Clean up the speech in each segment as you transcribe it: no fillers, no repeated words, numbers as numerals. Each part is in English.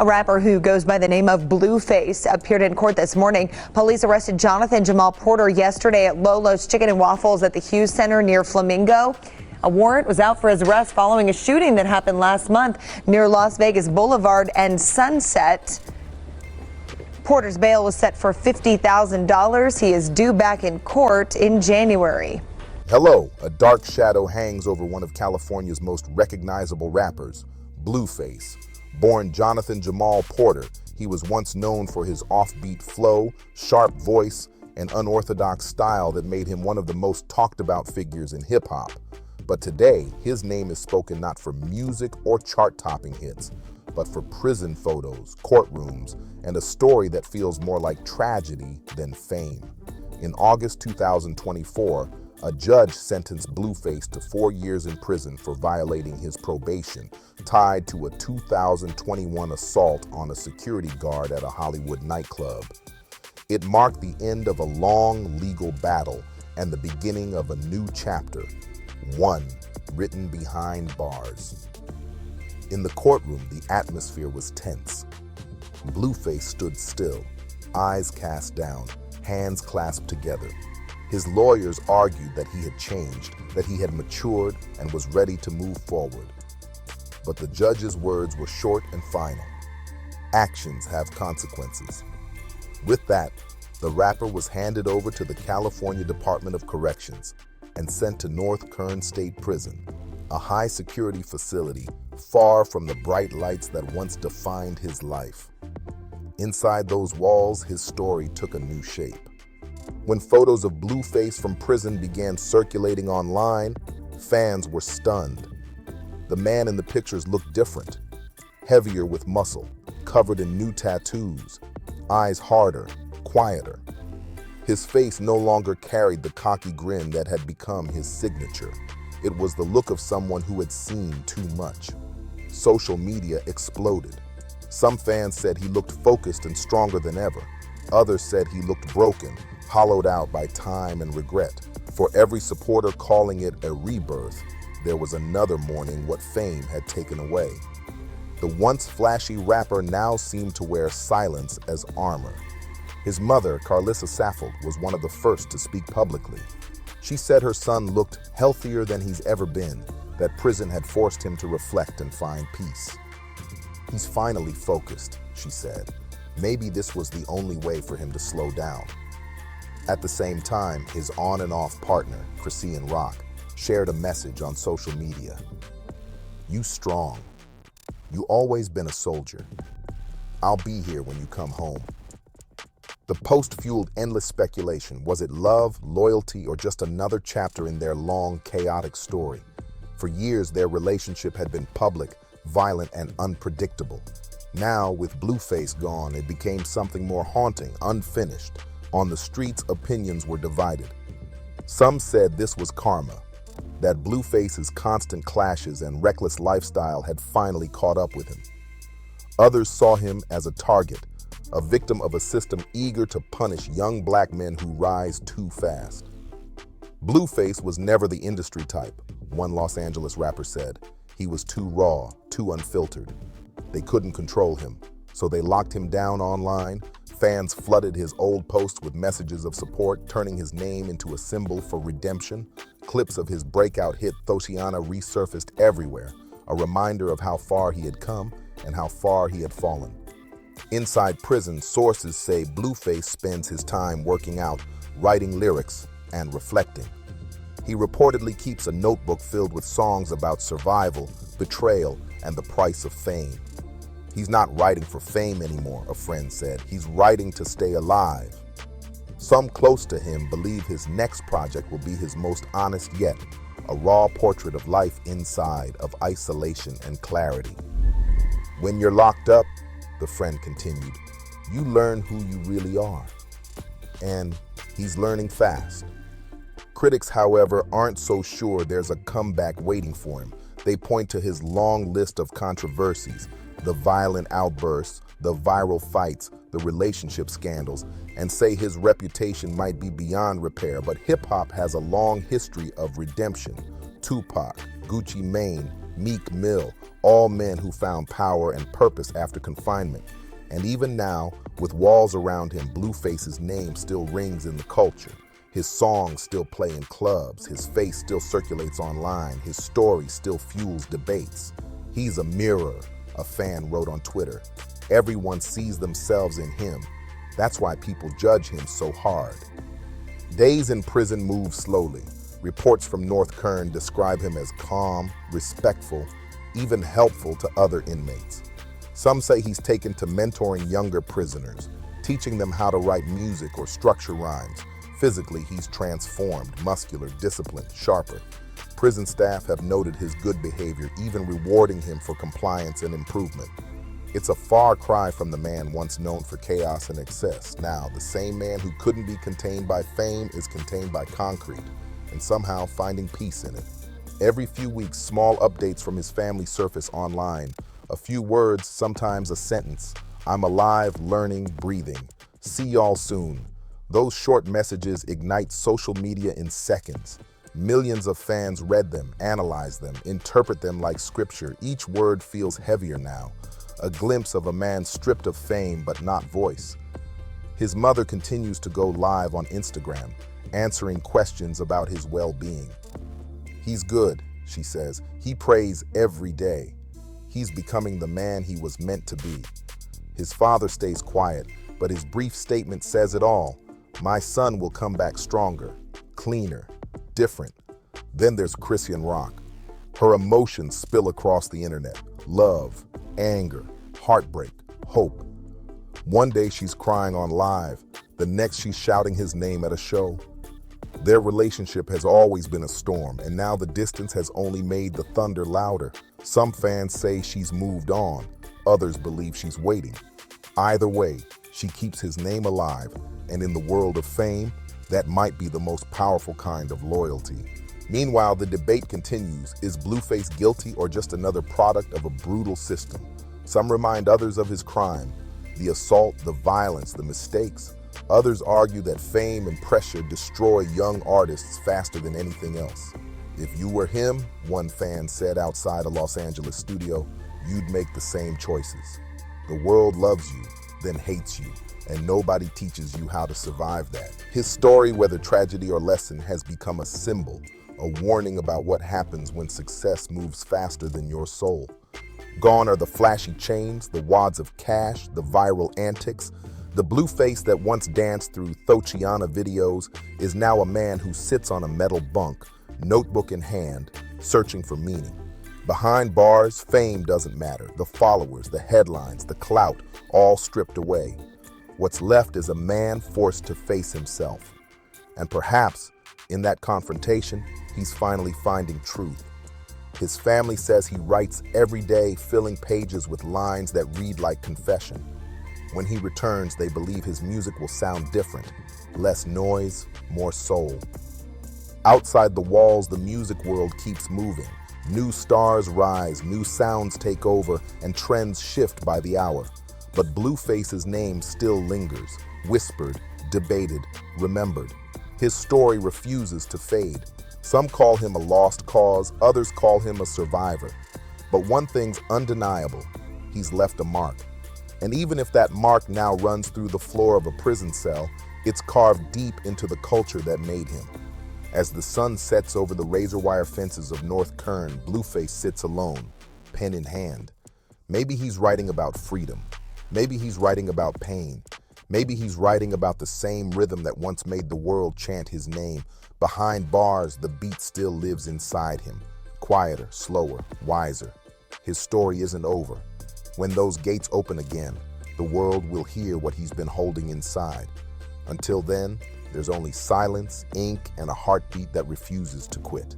A rapper who goes by the name of Blueface appeared in court this morning. Police arrested Jonathan Jamal Porter yesterday at Lolo's Chicken and Waffles at the Hughes Center near Flamingo. A warrant was out for his arrest following a shooting that happened last month near Las Vegas Boulevard and Sunset. Porter's bail was set for $50,000. He is due back in court in January. Hello, a dark shadow hangs over one of California's most recognizable rappers, Blueface. Born Jonathan Jamal Porter, he was once known for his offbeat flow, sharp voice, and unorthodox style that made him one of the most talked about figures in hip-hop. But today, his name is spoken not for music or chart-topping hits, but for prison photos, courtrooms, and a story that feels more like tragedy than fame. In August 2024, a judge sentenced Blueface to 4 years in prison for violating his probation, tied to a 2021 assault on a security guard at a Hollywood nightclub. It marked the end of a long legal battle and the beginning of a new chapter, one written behind bars. In the courtroom, the atmosphere was tense. Blueface stood still, eyes cast down, hands clasped together. His lawyers argued that he had changed, that he had matured and was ready to move forward. But the judge's words were short and final. Actions have consequences. With that, the rapper was handed over to the California Department of Corrections and sent to North Kern State Prison, a high-security facility far from the bright lights that once defined his life. Inside those walls, his story took a new shape. When photos of Blueface from prison began circulating online, fans were stunned. The man in the pictures looked different, heavier with muscle, covered in new tattoos, eyes harder, quieter. His face no longer carried the cocky grin that had become his signature. It was the look of someone who had seen too much. Social media exploded. Some fans said he looked focused and stronger than ever. Others said he looked broken, hollowed out by time and regret. For every supporter calling it a rebirth, there was another mourning what fame had taken away. The once flashy rapper now seemed to wear silence as armor. His mother, Carlissa Saffold, was one of the first to speak publicly. She said her son looked healthier than he's ever been, that prison had forced him to reflect and find peace. He's finally focused, she said. Maybe this was the only way for him to slow down. At the same time, his on and off partner, Christian Rock, shared a message on social media. You strong. You always been a soldier. I'll be here when you come home. The post fueled endless speculation. Was it love, loyalty, or just another chapter in their long, chaotic story? For years, their relationship had been public, violent, and unpredictable. Now, with Blueface gone, it became something more haunting, unfinished. On the streets, opinions were divided. Some said this was karma, that Blueface's constant clashes and reckless lifestyle had finally caught up with him. Others saw him as a target, a victim of a system eager to punish young black men who rise too fast. Blueface was never the industry type, one Los Angeles rapper said. He was too raw, too unfiltered. They couldn't control him, so they locked him down online. Fans flooded his old posts with messages of support, turning his name into a symbol for redemption. Clips of his breakout hit Thosiana resurfaced everywhere, a reminder of how far he had come and how far he had fallen. Inside prison, sources say Blueface spends his time working out, writing lyrics, and reflecting. He reportedly keeps a notebook filled with songs about survival, betrayal, and the price of fame. He's not writing for fame anymore, a friend said. He's writing to stay alive. Some close to him believe his next project will be his most honest yet, a raw portrait of life inside, of isolation and clarity. When you're locked up, the friend continued, you learn who you really are. And he's learning fast. Critics, however, aren't so sure there's a comeback waiting for him. They point to his long list of controversies, the violent outbursts, the viral fights, the relationship scandals, and say his reputation might be beyond repair. But hip-hop has a long history of redemption. Tupac, Gucci Mane, Meek Mill, all men who found power and purpose after confinement. And even now, with walls around him, Blueface's name still rings in the culture. His songs still play in clubs, his face still circulates online, his story still fuels debates. He's a mirror, a fan wrote on Twitter. Everyone sees themselves in him. That's why people judge him so hard. Days in prison move slowly. Reports from North Kern describe him as calm, respectful, even helpful to other inmates. Some say he's taken to mentoring younger prisoners, teaching them how to write music or structure rhymes. Physically, he's transformed, muscular, disciplined, sharper. Prison staff have noted his good behavior, even rewarding him for compliance and improvement. It's a far cry from the man once known for chaos and excess. Now, the same man who couldn't be contained by fame is contained by concrete, and somehow finding peace in it. Every few weeks, small updates from his family surface online. A few words, sometimes a sentence. I'm alive, learning, breathing. See y'all soon. Those short messages ignite social media in seconds. Millions of fans read them, analyze them, interpret them like scripture. Each word feels heavier now. A glimpse of a man stripped of fame but not voice. His mother continues to go live on Instagram, answering questions about his well-being. He's good, she says. He prays every day. He's becoming the man he was meant to be. His father stays quiet, but his brief statement says it all. My son will come back stronger, cleaner, different. Then there's Christian Rock. Her emotions spill across the internet. Love, anger, heartbreak, hope. One day she's crying on live. The next she's shouting his name at a show. Their relationship has always been a storm, and now the distance has only made the thunder louder. Some fans say she's moved on. Others believe she's waiting. Either way, she keeps his name alive, and in the world of fame, that might be the most powerful kind of loyalty. Meanwhile, the debate continues. Is Blueface guilty or just another product of a brutal system? Some remind others of his crime, the assault, the violence, the mistakes. Others argue that fame and pressure destroy young artists faster than anything else. If you were him, one fan said outside a Los Angeles studio, you'd make the same choices. The world loves you, then hates you, and nobody teaches you how to survive that. His story, whether tragedy or lesson, has become a symbol, a warning about what happens when success moves faster than your soul. Gone are the flashy chains, the wads of cash, the viral antics. The Blueface that once danced through Thochiana videos is now a man who sits on a metal bunk, notebook in hand, searching for meaning. Behind bars, fame doesn't matter. The followers, the headlines, the clout, all stripped away. What's left is a man forced to face himself. And perhaps, in that confrontation, he's finally finding truth. His family says he writes every day, filling pages with lines that read like confession. When he returns, they believe his music will sound different. Less noise, more soul. Outside the walls, the music world keeps moving. New stars rise, new sounds take over, and trends shift by the hour. But Blueface's name still lingers, whispered, debated, remembered. His story refuses to fade. Some call him a lost cause, others call him a survivor. But one thing's undeniable, he's left a mark. And even if that mark now runs through the floor of a prison cell, it's carved deep into the culture that made him. As the sun sets over the razor wire fences of North Kern, Blueface sits alone, pen in hand. Maybe he's writing about freedom. Maybe he's writing about pain. Maybe he's writing about the same rhythm that once made the world chant his name. Behind bars, the beat still lives inside him, quieter, slower, wiser. His story isn't over. When those gates open again, the world will hear what he's been holding inside. Until then, there's only silence, ink, and a heartbeat that refuses to quit.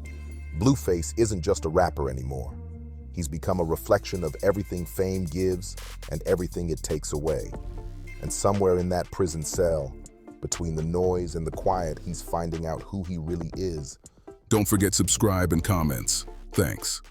Blueface isn't just a rapper anymore. He's become a reflection of everything fame gives and everything it takes away. And somewhere in that prison cell, between the noise and the quiet, he's finding out who he really is. Don't forget subscribe and comments. Thanks.